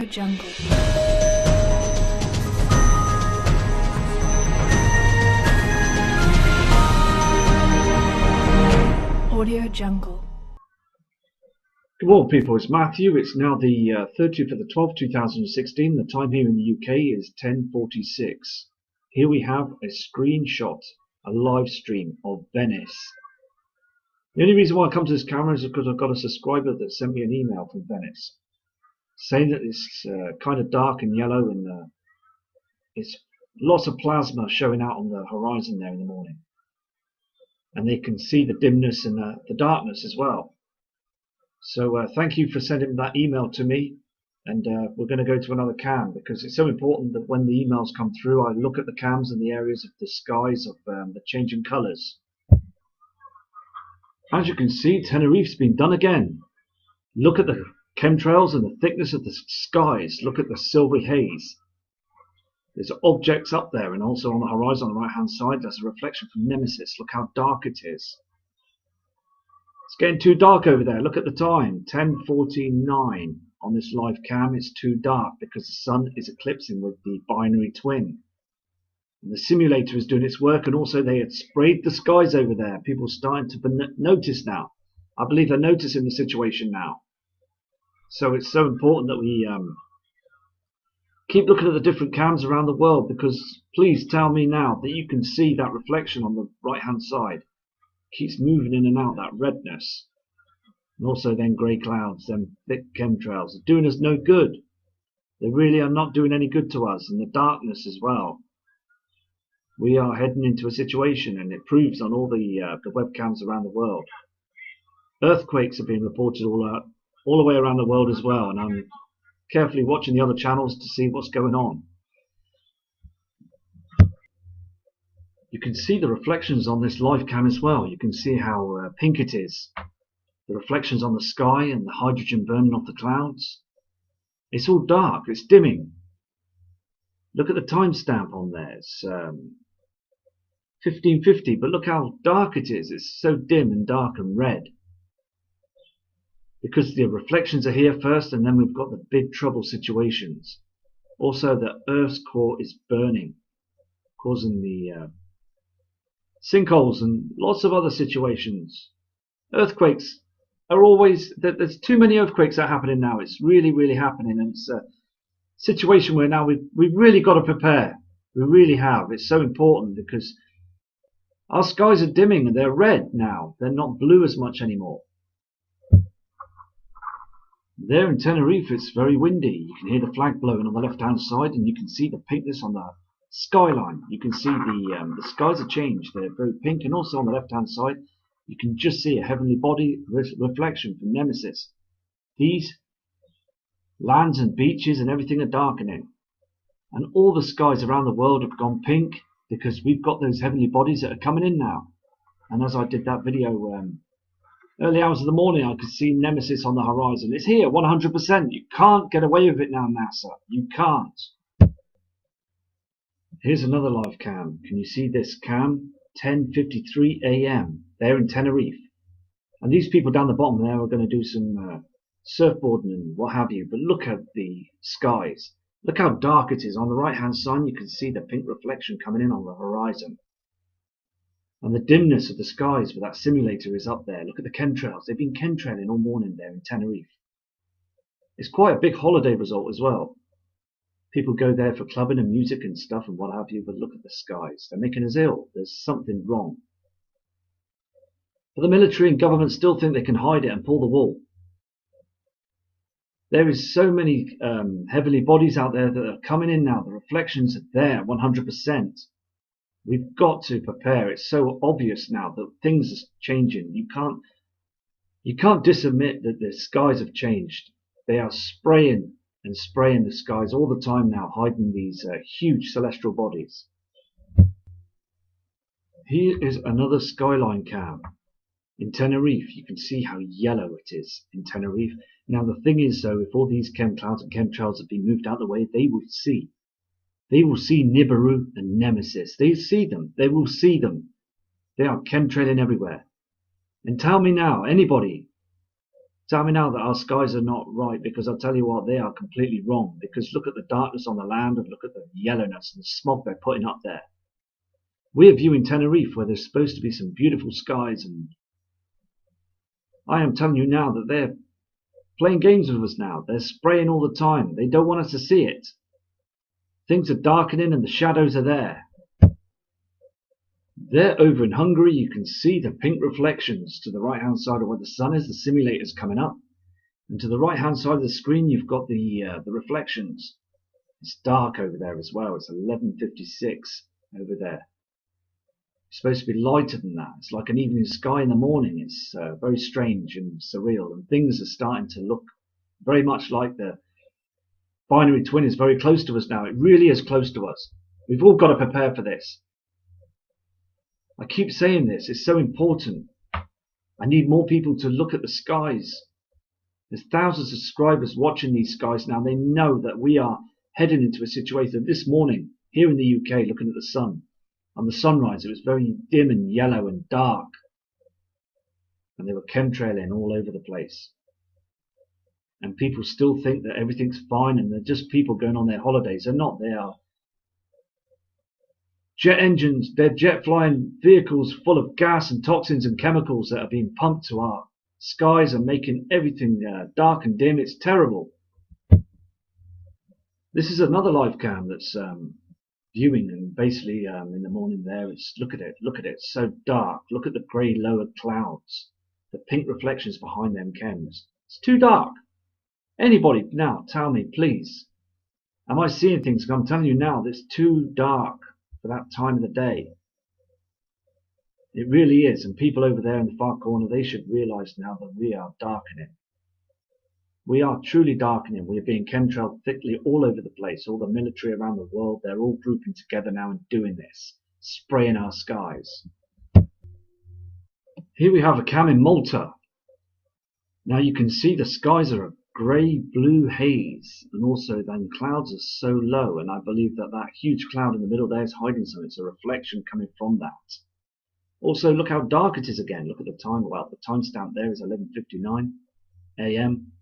Jungle. Audio Jungle. Good morning, people. It's Matthew. It's now the 30th of the 12th, 2016. The time here in the UK is 10:46. Here we have a screenshot, a live stream of Venice. The only reason why I come to this camera is because I've got a subscriber that sent me an email from Venice saying that it's kind of dark and yellow and it's lots of plasma showing out on the horizon there in the morning. And they can see the dimness and the darkness as well. So thank you for sending that email to me, and we're going to go to another cam because it's so important that when the emails come through I look at the cams and the areas of the skies of the changing colours. As you can see, Tenerife's been done again. Look at the chemtrails and the thickness of the skies. Look at the silvery haze. There's objects up there, and also on the horizon on the right hand side there's a reflection from Nemesis. Look how dark it is. It's getting too dark over there. Look at the time, 10:49 on this live cam. It's too dark because the sun is eclipsing with the binary twin. And the simulator is doing its work, and also they had sprayed the skies over there. People are starting to notice now. I believe they're noticing the situation now. So it's so important that we keep looking at the different cams around the world, because please tell me now that you can see that reflection on the right hand side. Keeps moving in and out, that redness. And also then grey clouds, them thick chemtrails are doing us no good. They really are not doing any good to us, and the darkness as well. We are heading into a situation, and it proves on all the webcams around the world. Earthquakes are being reported all the way around the world as well, and I'm carefully watching the other channels to see what's going on. You can see the reflections on this live cam as well. You can see how pink it is. The reflections on the sky and the hydrogen burning off the clouds. It's all dark, it's dimming. Look at the timestamp on there. It's 1550, but look how dark it is. It's so dim and dark and red. Because the reflections are here first, and then we've got the big trouble situations. Also, the Earth's core is burning, causing the sinkholes and lots of other situations. Earthquakes are always, there's too many earthquakes that are happening now. It's really, really happening, and it's a situation where now we've really got to prepare. We really have. It's so important because our skies are dimming and they're red now. They're not blue as much anymore. There in Tenerife it's very windy. You can hear the flag blowing on the left hand side, and you can see the pinkness on the skyline. You can see the skies are changed. They're very pink, and also on the left hand side you can just see a heavenly body reflection from Nemesis. These lands and beaches and everything are darkening, and all the skies around the world have gone pink because we've got those heavenly bodies that are coming in now. And as I did that video early hours of the morning, I could see Nemesis on the horizon. It's here 100%. You can't get away with it now, NASA. You can't. Here's another live cam. Can you see this cam? 10:53 AM. They're in Tenerife. And these people down the bottom there are going to do some surfboarding and what have you. But look at the skies. Look how dark it is. On the right hand side you can see the pink reflection coming in on the horizon. And the dimness of the skies where that simulator is up there. Look at the chemtrails. They've been chemtrailing all morning there in Tenerife. It's quite a big holiday resort as well. People go there for clubbing and music and stuff and what have you, but look at the skies. They're making us ill. There's something wrong. But the military and government still think they can hide it and pull the wool. There is so many heavenly bodies out there that are coming in now. The reflections are there 100%. We've got to prepare. It's so obvious now that things are changing. You can't disadmit that the skies have changed. They are spraying and spraying the skies all the time now, hiding these huge celestial bodies. Here is another skyline cam in Tenerife. You can see how yellow it is in Tenerife. Now the thing is though, if all these chemclouds and chemtrails have been moved out of the way, they will see Nibiru and Nemesis. They see them. They will see them. They are chemtrailing everywhere. And tell me now, anybody Tell me now that our skies are not right, because I'll tell you what, they are completely wrong. Because look at the darkness on the land and look at the yellowness and the smog they're putting up there. We're viewing Tenerife where there's supposed to be some beautiful skies, and I am telling you now that they're playing games with us now. They're spraying all the time. They don't want us to see it. Things are darkening and the shadows are there. There over in Hungary you can see the pink reflections to the right hand side of where the sun is. The simulator's coming up. And to the right hand side of the screen you've got the reflections. It's dark over there as well. It's 11:56 over there. It's supposed to be lighter than that. It's like an evening sky in the morning. It's very strange and surreal, and things are starting to look very much like the binary twin is very close to us now. It really is close to us. We've all got to prepare for this. I keep saying this. It's so important. I need more people to look at the skies. There's thousands of subscribers watching these skies now. They know that we are heading into a situation. This morning, here in the UK, looking at the sun, on the sunrise, it was very dim and yellow and dark. And they were chemtrailing all over the place. And people still think that everything's fine and they're just people going on their holidays. They're not. They are jet engines, they're jet flying vehicles full of gas and toxins and chemicals that are being pumped to our skies and making everything dark and dim. It's terrible. This is another live cam that's viewing, and basically in the morning there, it's look at it, it's so dark. Look at the grey lower clouds, the pink reflections behind them chems. It's too dark. Anybody now tell me, please, am I seeing things? I'm telling you now, it's too dark for that time of the day. It really is, and people over there in the far corner, they should realise now that we are darkening. We are truly darkening. We are being chemtrailed thickly all over the place. All the military around the world, they're all grouping together now and doing this, spraying our skies. Here we have a cam in Malta. Now you can see the skies are a grey-blue haze, and also then clouds are so low, and I believe that that huge cloud in the middle there is hiding something. It's a reflection coming from that. Also, look how dark it is again. Look at the time. Well, the timestamp there is 11:59 AM.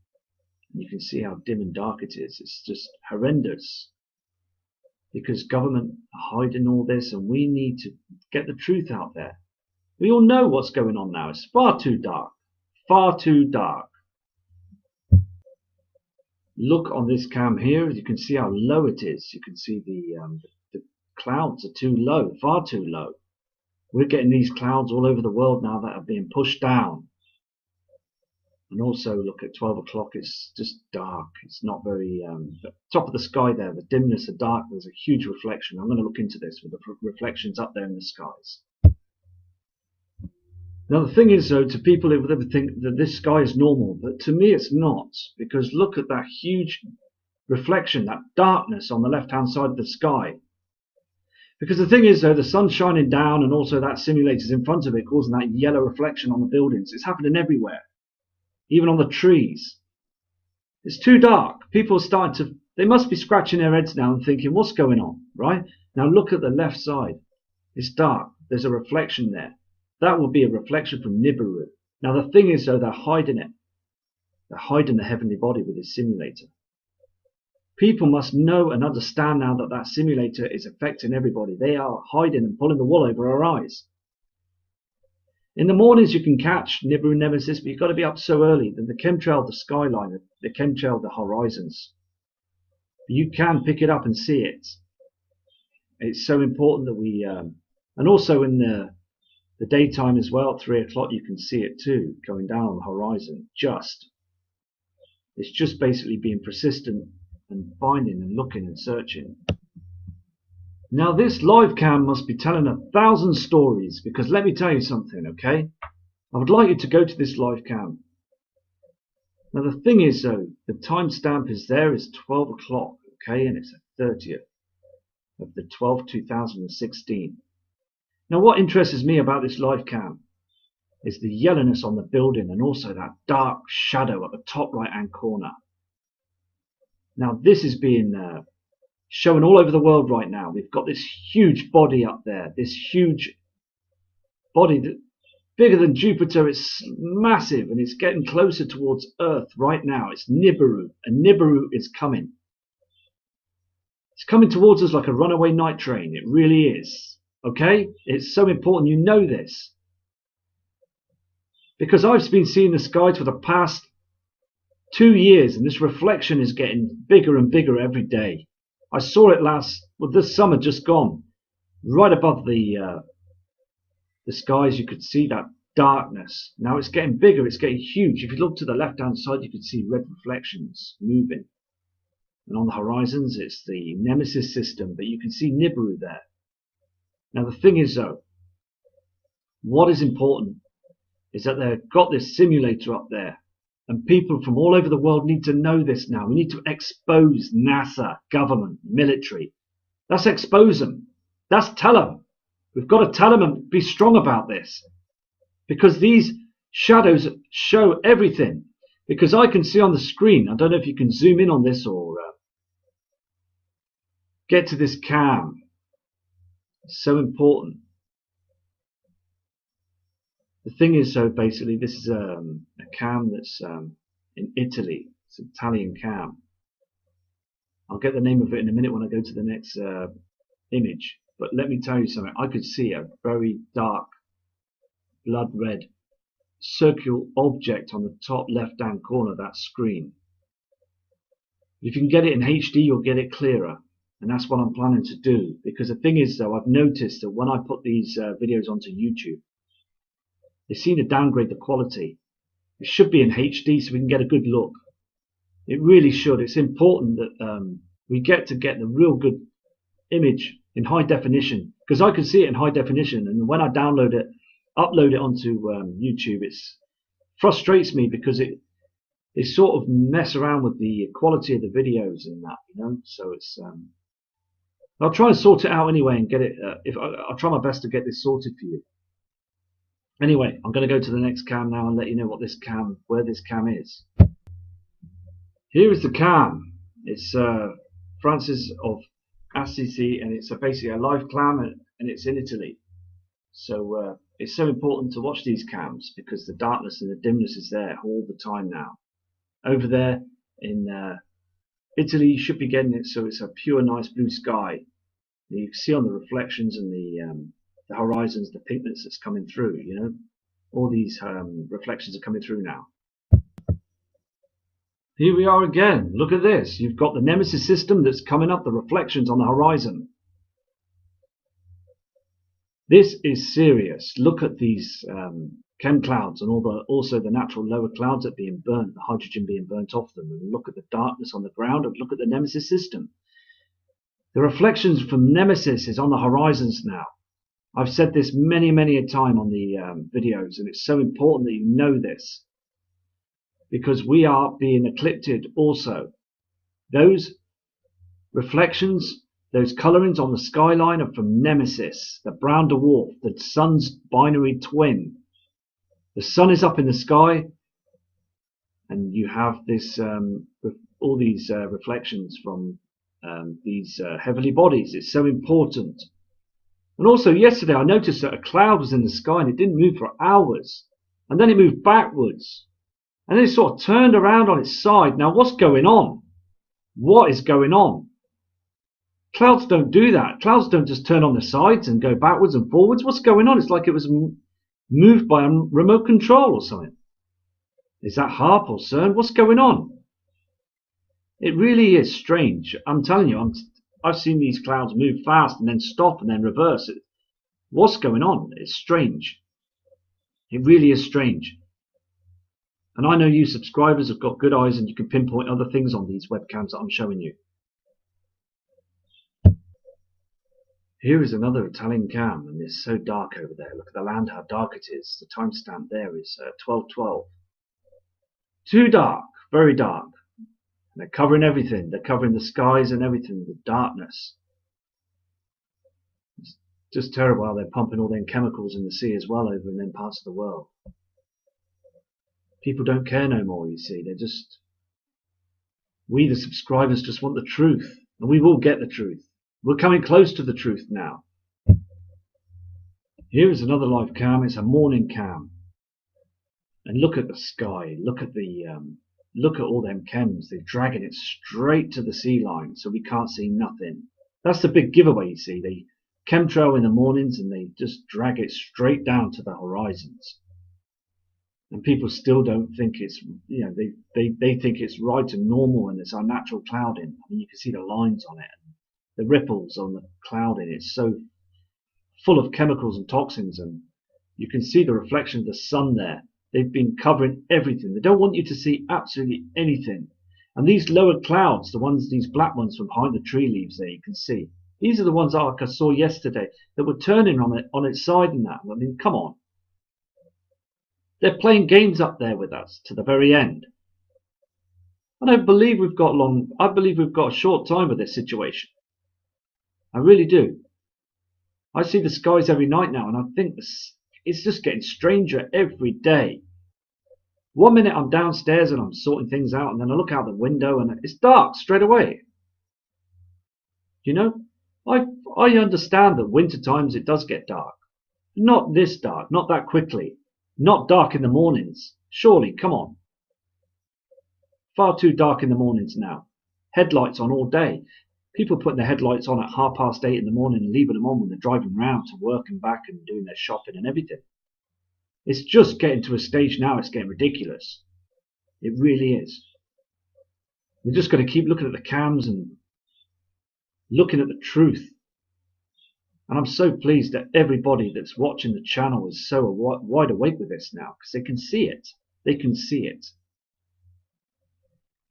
You can see how dim and dark it is. It's just horrendous. Because government are hiding all this, and we need to get the truth out there. We all know what's going on now. It's far too dark. Far too dark. Look on this cam here. You can see how low it is. You can see the clouds are too low. Far too low. We're getting these clouds all over the world now that are being pushed down. And also look at 12 o'clock, it's just dark. It's not very, the top of the sky there, the dimness, the dark, there's a huge reflection. I'm going to look into this with the reflections up there in the skies. Now the thing is though, to people who would ever think that this sky is normal, but to me it's not, because look at that huge reflection, that darkness on the left hand side of the sky. Because the thing is though, the sun's shining down and also that simulator's in front of it causing that yellow reflection on the buildings. It's happening everywhere. Even on the trees. It's too dark. People are starting to, they must be scratching their heads now and thinking, what's going on, right? Now look at the left side. It's dark. There's a reflection there. That will be a reflection from Nibiru. Now the thing is though, they're hiding it. They're hiding the heavenly body with this simulator. People must know and understand now that that simulator is affecting everybody. They are hiding and pulling the wool over our eyes. In the mornings you can catch Nibiru Nemesis, but you've got to be up so early that the chemtrail the skyline, the chemtrail the horizons. But you can pick it up and see it. It's so important that we, and also in the daytime as well, at 3 o'clock you can see it too, going down on the horizon. It's just basically being persistent and finding and looking and searching. Now this live cam must be telling 1,000 stories, because let me tell you something, okay? I would like you to go to this live cam. Now the thing is though, the timestamp is there, is 12 o'clock, okay? And it's the 30th of the 12th, 2016. Now what interests me about this live cam is the yellowness on the building and also that dark shadow at the top right hand corner. Now this is being shown all over the world right now. We've got this huge body up there, this huge body that bigger than Jupiter. It's massive, and it's getting closer towards Earth right now. It's Nibiru, and Nibiru is coming. It's coming towards us like a runaway night train. It really is. Okay? It's so important you know this. Because I've been seeing the skies for the past 2 years, and this reflection is getting bigger and bigger every day. I saw it this summer just gone. Right above the skies, you could see that darkness. Now it's getting bigger, it's getting huge. If you look to the left-hand side, you could see red reflections moving. And on the horizons, it's the Nemesis system, but you can see Nibiru there. Now the thing is though, what is important is that they've got this simulator up there, and people from all over the world need to know this now. We need to expose NASA, government, military. Let's expose them. Let's tell them. We've got to tell them and be strong about this, because these shadows show everything. Because I can see on the screen, I don't know if you can zoom in on this or get to this cam. It's so important. The thing is, so basically, this is a cam that's in Italy. It's an Italian cam. I'll get the name of it in a minute when I go to the next image. But let me tell you something. I could see a very dark, blood red, circular object on the top left-hand corner of that screen. If you can get it in HD, you'll get it clearer. And that's what I'm planning to do. Because the thing is, though, I've noticed that when I put these videos onto YouTube, they seem to downgrade the quality. It should be in HD so we can get a good look. It really should. It's important that we get the real good image in high definition, because I can see it in high definition, and when I download it, upload it onto YouTube, it frustrates me because they sort of mess around with the quality of the videos and that, you know. So it's I'll try and sort it out anyway and get it. I'll try my best to get this sorted for you. Anyway, I'm going to go to the next cam now and let you know where this cam is. Here is the cam. It's Francis of Assisi, and it's basically a live cam, and it's in Italy. So it's so important to watch these cams because the darkness and the dimness is there all the time now. Over there in Italy, you should be getting it, so it's a pure, nice blue sky. And you can see on the reflections and the horizons, the pinkness that's coming through. You know, all these reflections are coming through now. Here we are again. Look at this. You've got the Nemesis system that's coming up, the reflections on the horizon. This is serious. Look at these chem clouds and also the natural lower clouds that are being burnt, the hydrogen being burnt off them. And look at the darkness on the ground and look at the Nemesis system. The reflections from Nemesis is on the horizons now. I've said this many a time on the videos, and it's so important that you know this, because we are being eclipsed also. Those reflections, those colorings on the skyline are from Nemesis, the brown dwarf, the sun's binary twin. The sun is up in the sky, and you have this all these reflections from these heavenly bodies. It's so important. And also yesterday I noticed that a cloud was in the sky and it didn't move for hours, and then it moved backwards, and then it sort of turned around on its side. Now what's going on? What is going on? Clouds don't do that. Clouds don't just turn on the sides and go backwards and forwards. What's going on? It's like it was moved by a remote control or something. Is that HARP or CERN? What's going on? It really is strange. I'm telling you, I've seen these clouds move fast and then stop and then reverse it. What's going on? It's strange. It really is strange. And I know you subscribers have got good eyes and you can pinpoint other things on these webcams that I'm showing you. Here is another Italian cam, and it's so dark over there. Look at the land, how dark it is. The timestamp there is 12:12. Too dark, very dark. And they're covering everything. They're covering the skies and everything, the darkness. It's just terrible how they're pumping all them chemicals in the sea as well over in them parts of the world. People don't care no more, you see. They're just... We, the subscribers, just want the truth. And we will get the truth. We're coming close to the truth now. Here is another live cam. It's a morning cam. And look at the sky. Look at the look at all them chems. They're dragging it straight to the sea line, so we can't see nothing. That's the big giveaway, you see. They chemtrail in the mornings and they just drag it straight down to the horizons. And people still don't think it's, you know, they think it's right and normal and it's our natural clouding. I mean, you can see the lines on it, the ripples on the clouding. It's so full of chemicals and toxins, and you can see the reflection of the sun there. They've been covering everything. They don't want you to see absolutely anything. And these lower clouds, the ones, these black ones from behind the tree leaves there, you can see. These are the ones I saw yesterday that were turning on its side and that. I mean, come on. They're playing games up there with us to the very end. I don't believe we've got long. I believe we've got a short time with this situation. I really do. I see the skies every night now, and I think it's just getting stranger every day. One minute I'm downstairs and I'm sorting things out, and then I look out the window and it's dark straight away. You know, I understand that winter times it does get dark. Not this dark, not that quickly. Not dark in the mornings. Surely, come on. Far too dark in the mornings now. Headlights on all day. People putting their headlights on at 8:30 in the morning and leaving them on when they're driving round to work and back and doing their shopping and everything. It's just getting to a stage now, it's getting ridiculous. It really is. We're just going to keep looking at the cams and looking at the truth. And I'm so pleased that everybody that's watching the channel is so wide awake with this now, because they can see it. They can see it.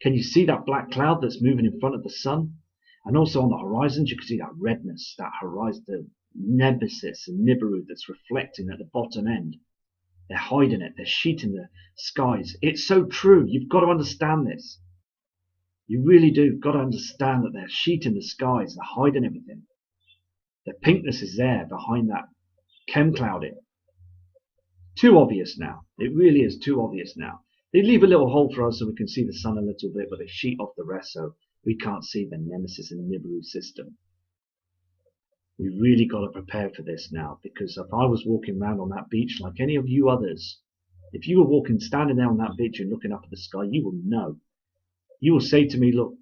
Can you see that black cloud that's moving in front of the sun? And also on the horizons, you can see that redness, that horizon, the nemesis and Nibiru that's reflecting at the bottom end. They're hiding it. They're sheeting the skies. It's so true. You've got to understand this. You really do. You've got to understand that they're sheeting the skies. They're hiding everything. The pinkness is there behind that chem clouding. Too obvious now. It really is too obvious now. They leave a little hole for us so we can see the sun a little bit, but they sheet off the rest so we can't see the nemesis and Nibiru system. We really got to prepare for this now, because if I was walking around on that beach like any of you others, if you were standing there on that beach and looking up at the sky, you will know. You will say to me, look,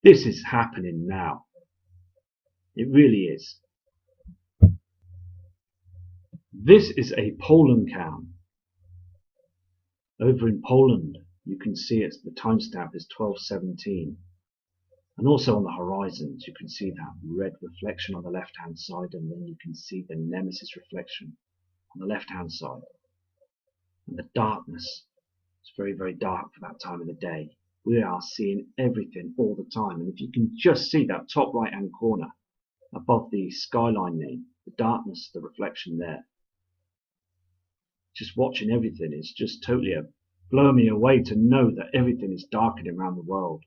this is happening now. It really is. This is a Poland cam. Over in Poland, you can see it's the timestamp is 12:17. And also on the horizons, you can see that red reflection on the left-hand side, and then you can see the nemesis reflection on the left-hand side. And the darkness, it's very, very dark for that time of the day. We are seeing everything all the time. And if you can just see that top right-hand corner above the skyline name, the darkness, the reflection there. Just watching everything is just totally blowing me away to know that everything is darkening around the world.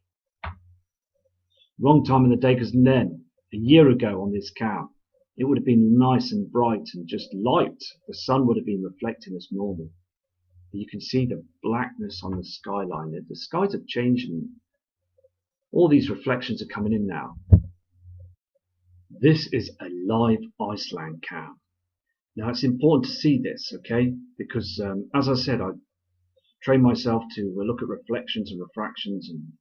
Wrong time of the day, because then, a year ago on this cam, it would have been nice and bright and just light. The sun would have been reflecting as normal. But you can see the blackness on the skyline. The skies have changed and all these reflections are coming in now. This is a live Iceland cam. Now it's important to see this, okay? Because as I said, I train myself to look at reflections and refractions and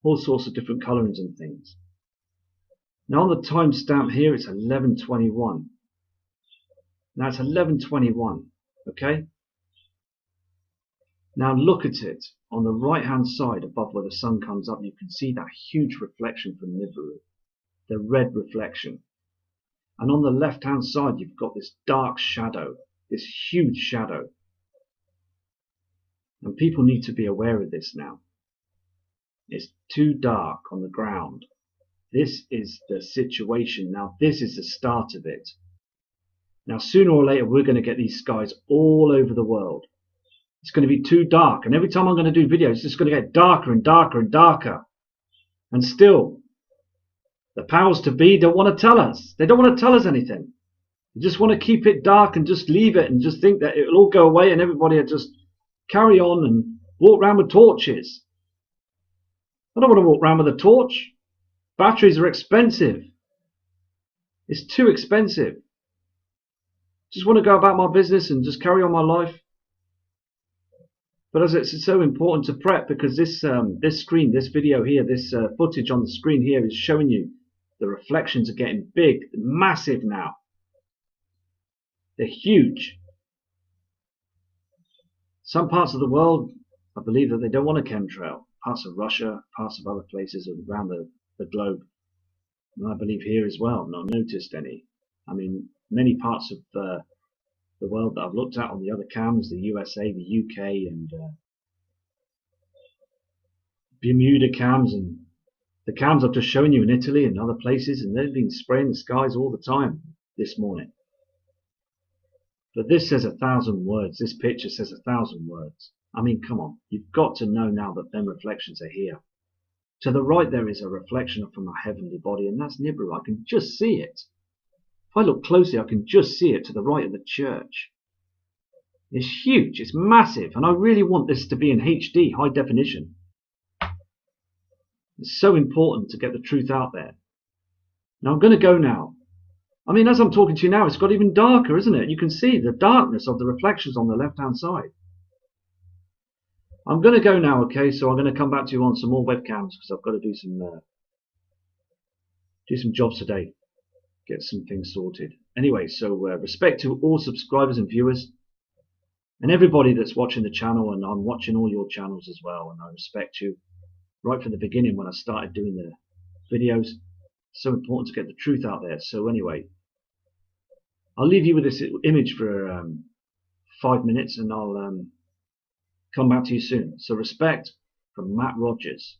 all sorts of different colorings and things. Now on the timestamp here, it's 11:21. Now it's 11:21, okay? Now look at it. On the right-hand side, above where the sun comes up, you can see that huge reflection from Nibiru, the red reflection. And on the left-hand side, you've got this dark shadow, this huge shadow. And people need to be aware of this now. It's too dark on the ground. This is the situation. Now, this is the start of it. Now, sooner or later, we're going to get these skies all over the world. It's going to be too dark. And every time I'm going to do videos, it's just going to get darker and darker and darker. And still, the powers to be don't want to tell us. They don't want to tell us anything. They just want to keep it dark and just leave it and just think that it'll all go away and everybody will just carry on and walk around with torches. I don't want to walk around with a torch. Batteries are expensive. It's too expensive. Just want to go about my business and just carry on my life. But as it's so important to prep, because this screen, this video here, this footage on the screen here is showing you the reflections are getting big, massive now. They're huge. Some parts of the world, I believe that they don't want a chemtrail. Parts of Russia, parts of other places around the globe. And I believe here as well, I've not noticed any. I mean, many parts of the world that I've looked at on the other cams, the USA, the UK, and Bermuda cams, and the cams I've just shown you in Italy and other places, and they've been spraying the skies all the time this morning. But this says 1,000 words. This picture says 1,000 words. I mean, come on. You've got to know now that them reflections are here. To the right there is a reflection from our heavenly body, and that's Nibiru. I can just see it. If I look closely, I can just see it to the right of the church. It's huge. It's massive. And I really want this to be in HD, high definition. It's so important to get the truth out there. Now I'm going to go now. I mean, as I'm talking to you now, it's got even darker, isn't it? You can see the darkness of the reflections on the left-hand side. I'm going to go now, okay? So I'm going to come back to you on some more webcams because I've got to do some jobs today, get some things sorted. Anyway, so respect to all subscribers and viewers, and everybody that's watching the channel, and I'm watching all your channels as well, and I respect you right from the beginning when I started doing the videos. So important to get the truth out there. So anyway, I'll leave you with this image for 5 minutes, and I'll come back to you soon. So respect from Matt Rogers.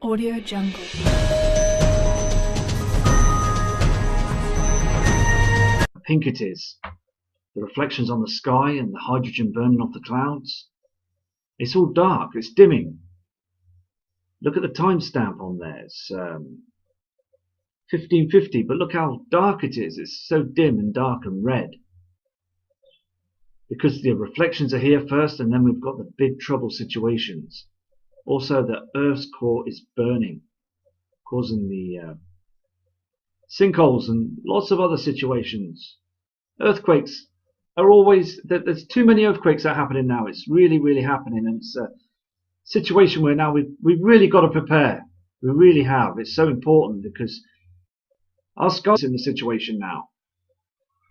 Audio Jungle. Pink it is. The reflections on the sky and the hydrogen burning off the clouds. It's all dark. It's dimming. Look at the timestamp on there. It's 1550, but look how dark it is. It's so dim and dark and red. Because the reflections are here first, and then we've got the big trouble situations. Also, the Earth's core is burning, causing the sinkholes and lots of other situations. Earthquakes are always, there's too many earthquakes that are happening now. It's really, really happening, and it's a situation where now we've really got to prepare. We really have. It's so important because our sky's in the situation now.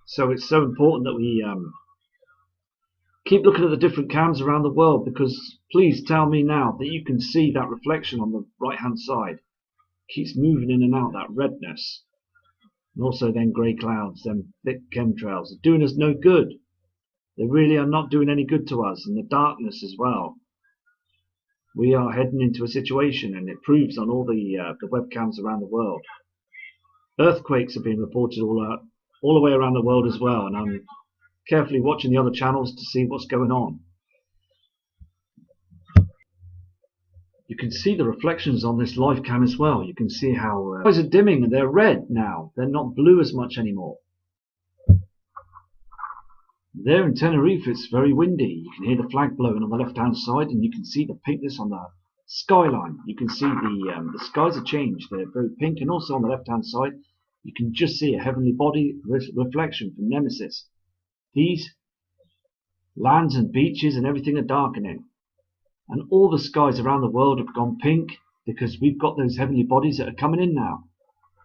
So it's so important that we keep looking at the different cams around the world, because please tell me now that you can see that reflection on the right hand side. Keeps moving in and out, that redness. And also then grey clouds, them thick chemtrails are doing us no good. They really are not doing any good to us, and the darkness as well. We are heading into a situation, and it proves on all the webcams around the world. Earthquakes are being reported all the way around the world as well, and I'm carefully watching the other channels to see what's going on. You can see the reflections on this live cam as well. You can see how eyes are dimming and they're red now. They're not blue as much anymore. There in Tenerife, it's very windy. You can hear the flag blowing on the left-hand side, and you can see the pinkness on the skyline. You can see the skies have changed. They're very pink, and also on the left-hand side, you can just see a heavenly body reflection from Nemesis. These lands and beaches and everything are darkening, and all the skies around the world have gone pink because we've got those heavenly bodies that are coming in now.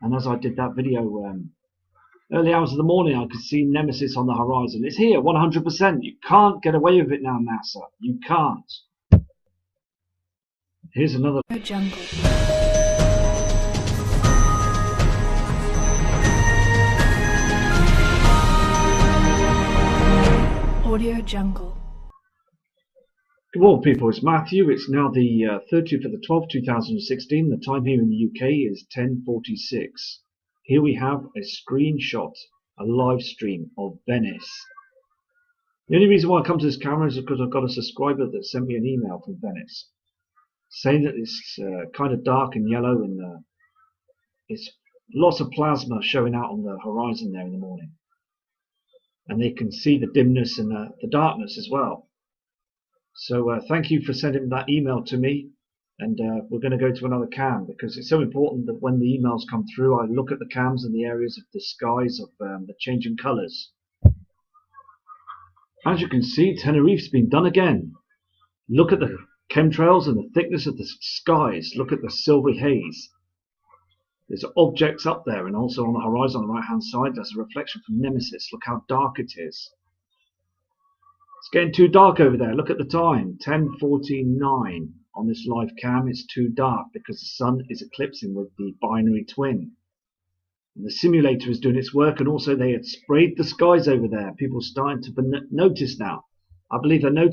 And as I did that video early hours of the morning, I could see Nemesis on the horizon. It's here, 100%. You can't get away with it now, NASA. You can't. Here's another Jungle. Audio Jungle. Good morning, people. It's Matthew. It's now the 30th of the 12th, 2016. The time here in the UK is 10:46. Here we have a screenshot, a live stream of Venice. The only reason why I come to this camera is because I've got a subscriber that sent me an email from Venice saying that it's kind of dark and yellow, and it's lots of plasma showing out on the horizon there in the morning. And they can see the dimness and the darkness as well. So thank you for sending that email to me. And we're going to go to another cam because it's so important that when the emails come through, I look at the cams and the areas of the skies of the changing colours. As you can see, Tenerife's been done again. Look at the chemtrails and the thickness of the skies. Look at the silvery haze. There's objects up there, and also on the horizon on the right hand side there's a reflection from Nemesis. Look how dark it is. It's getting too dark over there. Look at the time, 10:49. On this live cam, it's too dark because the sun is eclipsing with the binary twin. And the simulator is doing its work, and also they had sprayed the skies over there. People are starting to notice now. I believe they're noticing